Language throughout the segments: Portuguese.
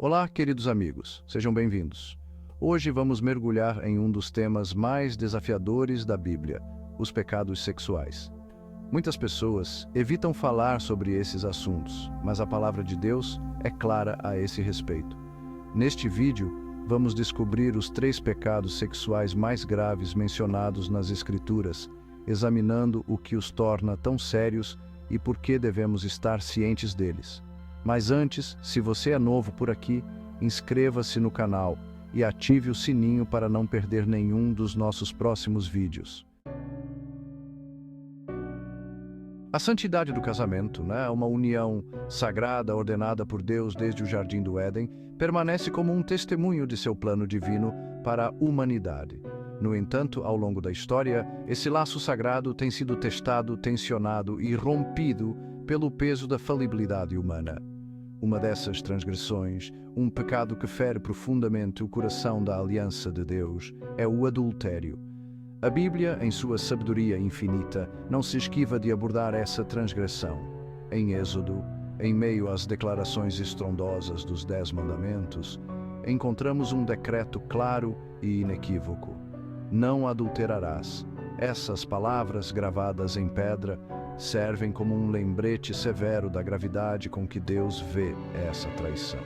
Olá, queridos amigos, sejam bem-vindos. Hoje vamos mergulhar em um dos temas mais desafiadores da Bíblia, os pecados sexuais. Muitas pessoas evitam falar sobre esses assuntos, mas a palavra de Deus é clara a esse respeito. Neste vídeo, vamos descobrir os 3 pecados sexuais mais graves mencionados nas Escrituras, examinando o que os torna tão sérios e por que devemos estar cientes deles. Mas antes, se você é novo por aqui, inscreva-se no canal e ative o sininho para não perder nenhum dos nossos próximos vídeos. A santidade do casamento, uma união sagrada ordenada por Deus desde o Jardim do Éden, permanece como um testemunho de seu plano divino para a humanidade. No entanto, ao longo da história, esse laço sagrado tem sido testado, tensionado e rompido pelo peso da falibilidade humana. Uma dessas transgressões, um pecado que fere profundamente o coração da aliança de Deus, é o adultério. A Bíblia, em sua sabedoria infinita, não se esquiva de abordar essa transgressão. Em Êxodo, em meio às declarações estrondosas dos 10 mandamentos, encontramos um decreto claro e inequívoco: não adulterarás. Essas palavras gravadas em pedra servem como um lembrete severo da gravidade com que Deus vê essa traição.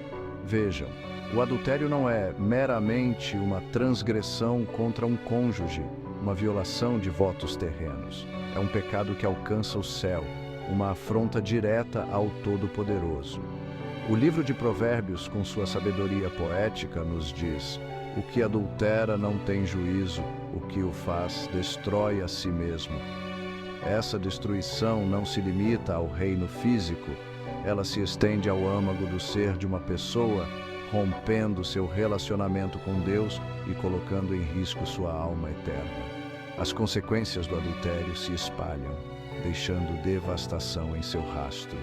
Vejam, o adultério não é meramente uma transgressão contra um cônjuge, uma violação de votos terrenos. É um pecado que alcança o céu, uma afronta direta ao Todo-Poderoso. O livro de Provérbios, com sua sabedoria poética, nos diz: o que adultera não tem juízo, o que o faz destrói a si mesmo. Essa destruição não se limita ao reino físico, ela se estende ao âmago do ser de uma pessoa, rompendo seu relacionamento com Deus e colocando em risco sua alma eterna. As consequências do adultério se espalham, deixando devastação em seu rastro.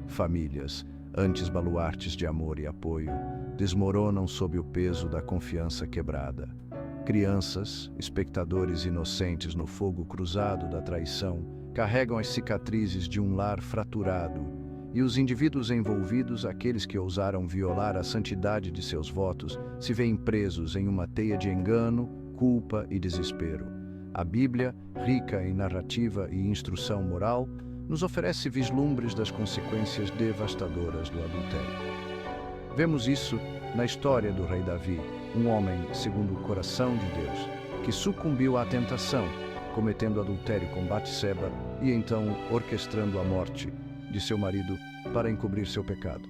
Famílias, antes baluartes de amor e apoio, desmoronam sob o peso da confiança quebrada. Crianças, espectadores inocentes no fogo cruzado da traição, carregam as cicatrizes de um lar fraturado, e os indivíduos envolvidos, aqueles que ousaram violar a santidade de seus votos, se veem presos em uma teia de engano, culpa e desespero. A Bíblia, rica em narrativa e instrução moral, nos oferece vislumbres das consequências devastadoras do adultério. Vemos isso na história do rei Davi, um homem segundo o coração de Deus, que sucumbiu à tentação, cometendo adultério com Batseba e então orquestrando a morte de seu marido para encobrir seu pecado.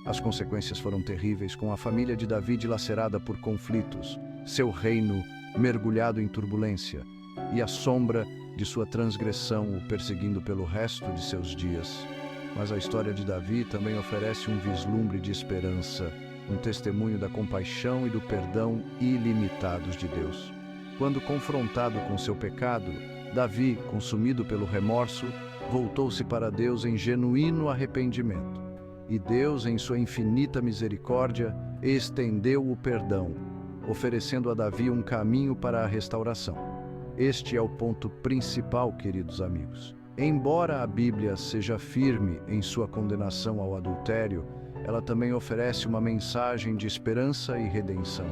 As consequências foram terríveis, com a família de Davi dilacerada por conflitos, seu reino mergulhado em turbulência e a sombra de sua transgressão o perseguindo pelo resto de seus dias. Mas a história de Davi também oferece um vislumbre de esperança, um testemunho da compaixão e do perdão ilimitados de Deus. Quando confrontado com seu pecado, Davi, consumido pelo remorso, voltou-se para Deus em genuíno arrependimento. E Deus, em sua infinita misericórdia, estendeu o perdão, oferecendo a Davi um caminho para a restauração. Este é o ponto principal, queridos amigos. Embora a Bíblia seja firme em sua condenação ao adultério, ela também oferece uma mensagem de esperança e redenção.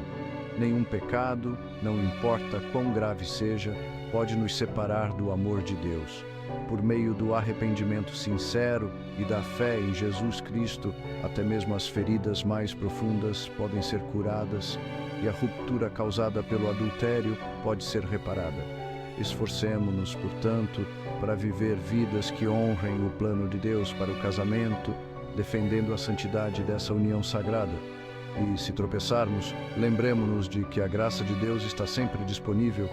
Nenhum pecado, não importa quão grave seja, pode nos separar do amor de Deus. Por meio do arrependimento sincero e da fé em Jesus Cristo, até mesmo as feridas mais profundas podem ser curadas e a ruptura causada pelo adultério pode ser reparada. Esforcemo-nos, portanto, para viver vidas que honrem o plano de Deus para o casamento, defendendo a santidade dessa união sagrada. E, se tropeçarmos, lembremo-nos de que a graça de Deus está sempre disponível,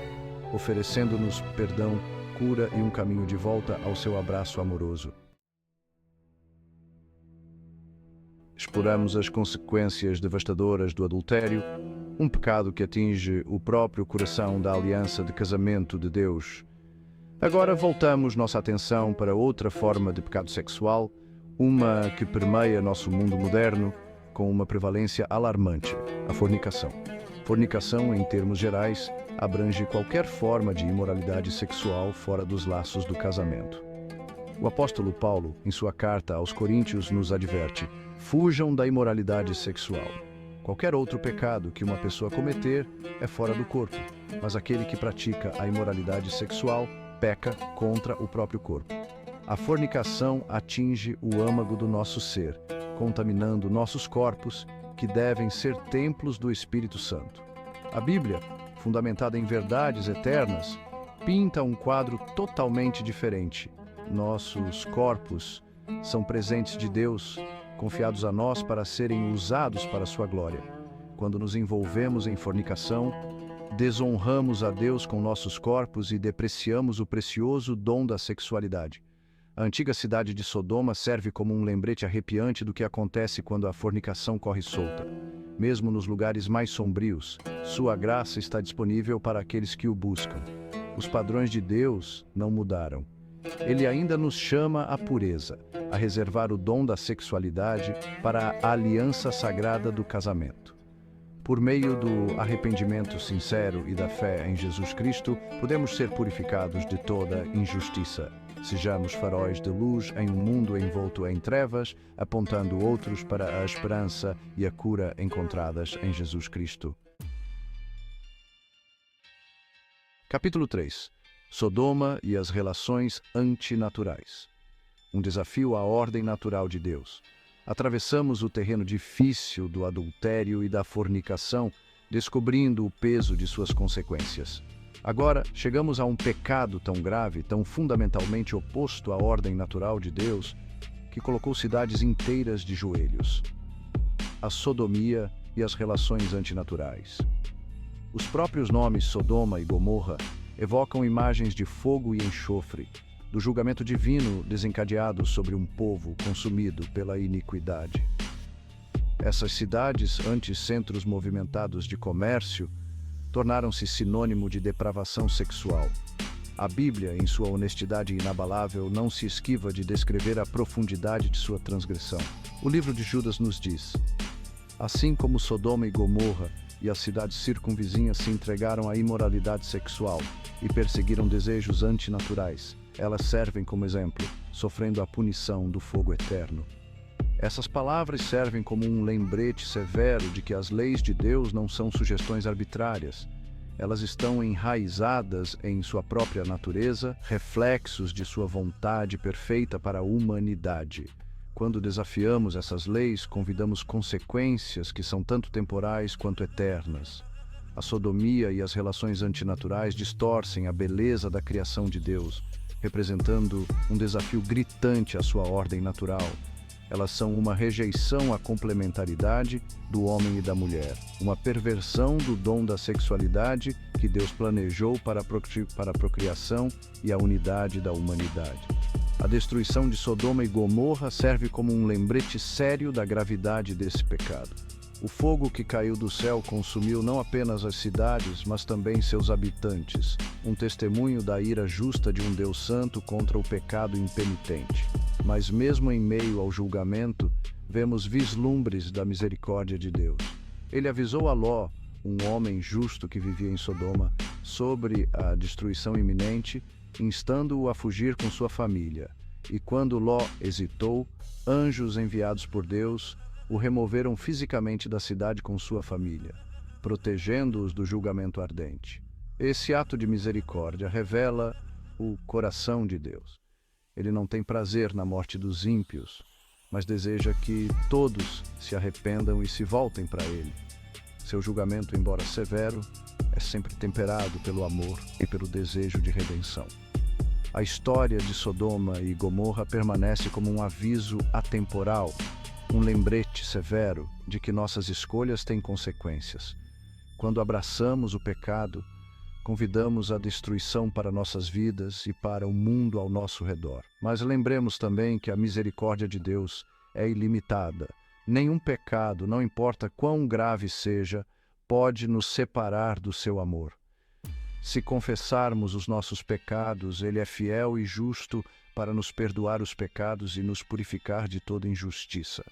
oferecendo-nos perdão, cura e um caminho de volta ao seu abraço amoroso. Exploramos as consequências devastadoras do adultério, um pecado que atinge o próprio coração da aliança de casamento de Deus. Agora voltamos nossa atenção para outra forma de pecado sexual, uma que permeia nosso mundo moderno com uma prevalência alarmante: a fornicação. Fornicação, em termos gerais, abrange qualquer forma de imoralidade sexual fora dos laços do casamento. O apóstolo Paulo, em sua carta aos Coríntios, nos adverte: fujam da imoralidade sexual. Qualquer outro pecado que uma pessoa cometer é fora do corpo, mas aquele que pratica a imoralidade sexual peca contra o próprio corpo. A fornicação atinge o âmago do nosso ser, contaminando nossos corpos, que devem ser templos do Espírito Santo. A Bíblia, fundamentada em verdades eternas, pinta um quadro totalmente diferente. Nossos corpos são presentes de Deus, confiados a nós para serem usados para a sua glória. Quando nos envolvemos em fornicação, desonramos a Deus com nossos corpos e depreciamos o precioso dom da sexualidade. A antiga cidade de Sodoma serve como um lembrete arrepiante do que acontece quando a fornicação corre solta. Mesmo nos lugares mais sombrios, sua graça está disponível para aqueles que o buscam. Os padrões de Deus não mudaram. Ele ainda nos chama à pureza, a reservar o dom da sexualidade para a aliança sagrada do casamento. Por meio do arrependimento sincero e da fé em Jesus Cristo, podemos ser purificados de toda injustiça. Sejamos faróis de luz em um mundo envolto em trevas, apontando outros para a esperança e a cura encontradas em Jesus Cristo. Capítulo 3. Sodoma e as relações antinaturais. Um desafio à ordem natural de Deus. Atravessamos o terreno difícil do adultério e da fornicação, descobrindo o peso de suas consequências. Agora, chegamos a um pecado tão grave, tão fundamentalmente oposto à ordem natural de Deus, que colocou cidades inteiras de joelhos. A sodomia e as relações antinaturais. Os próprios nomes Sodoma e Gomorra evocam imagens de fogo e enxofre, do julgamento divino desencadeado sobre um povo consumido pela iniquidade. Essas cidades, antes centros movimentados de comércio, tornaram-se sinônimo de depravação sexual. A Bíblia, em sua honestidade inabalável, não se esquiva de descrever a profundidade de sua transgressão. O livro de Judas nos diz: assim como Sodoma e Gomorra e as cidades circunvizinhas se entregaram à imoralidade sexual e perseguiram desejos antinaturais, elas servem como exemplo, sofrendo a punição do fogo eterno. Essas palavras servem como um lembrete severo de que as leis de Deus não são sugestões arbitrárias. Elas estão enraizadas em sua própria natureza, reflexos de sua vontade perfeita para a humanidade. Quando desafiamos essas leis, convidamos consequências que são tanto temporais quanto eternas. A sodomia e as relações antinaturais distorcem a beleza da criação de Deus, representando um desafio gritante à sua ordem natural. Elas são uma rejeição à complementaridade do homem e da mulher, uma perversão do dom da sexualidade que Deus planejou para a procriação e a unidade da humanidade. A destruição de Sodoma e Gomorra serve como um lembrete sério da gravidade desse pecado. O fogo que caiu do céu consumiu não apenas as cidades, mas também seus habitantes, um testemunho da ira justa de um Deus santo contra o pecado impenitente. Mas mesmo em meio ao julgamento, vemos vislumbres da misericórdia de Deus. Ele avisou a Ló, um homem justo que vivia em Sodoma, sobre a destruição iminente, instando-o a fugir com sua família. E quando Ló hesitou, anjos enviados por Deus o removeram fisicamente da cidade com sua família, protegendo-os do julgamento ardente. Esse ato de misericórdia revela o coração de Deus. Ele não tem prazer na morte dos ímpios, mas deseja que todos se arrependam e se voltem para Ele. Seu julgamento, embora severo, é sempre temperado pelo amor e pelo desejo de redenção. A história de Sodoma e Gomorra permanece como um aviso atemporal, um lembrete severo de que nossas escolhas têm consequências. Quando abraçamos o pecado, convidamos a destruição para nossas vidas e para o mundo ao nosso redor. Mas lembremos também que a misericórdia de Deus é ilimitada. Nenhum pecado, não importa quão grave seja, pode nos separar do seu amor. Se confessarmos os nossos pecados, Ele é fiel e justo para nos perdoar os pecados e nos purificar de toda injustiça.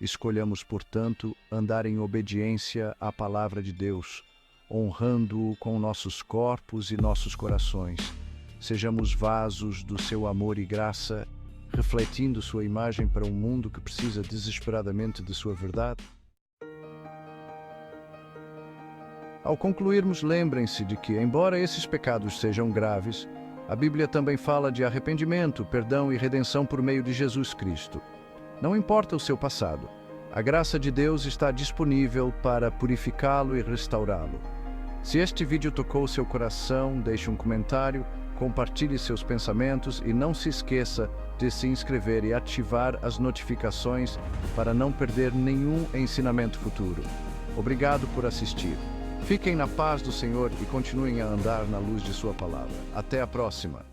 Escolhamos, portanto, andar em obediência à palavra de Deus, honrando-o com nossos corpos e nossos corações, sejamos vasos do seu amor e graça, refletindo sua imagem para um mundo que precisa desesperadamente de sua verdade. Ao concluirmos, lembrem-se de que, embora esses pecados sejam graves, a Bíblia também fala de arrependimento, perdão e redenção por meio de Jesus Cristo. Não importa o seu passado, a graça de Deus está disponível para purificá-lo e restaurá-lo. Se este vídeo tocou seu coração, deixe um comentário, compartilhe seus pensamentos e não se esqueça de se inscrever e ativar as notificações para não perder nenhum ensinamento futuro. Obrigado por assistir. Fiquem na paz do Senhor e continuem a andar na luz de sua palavra. Até a próxima!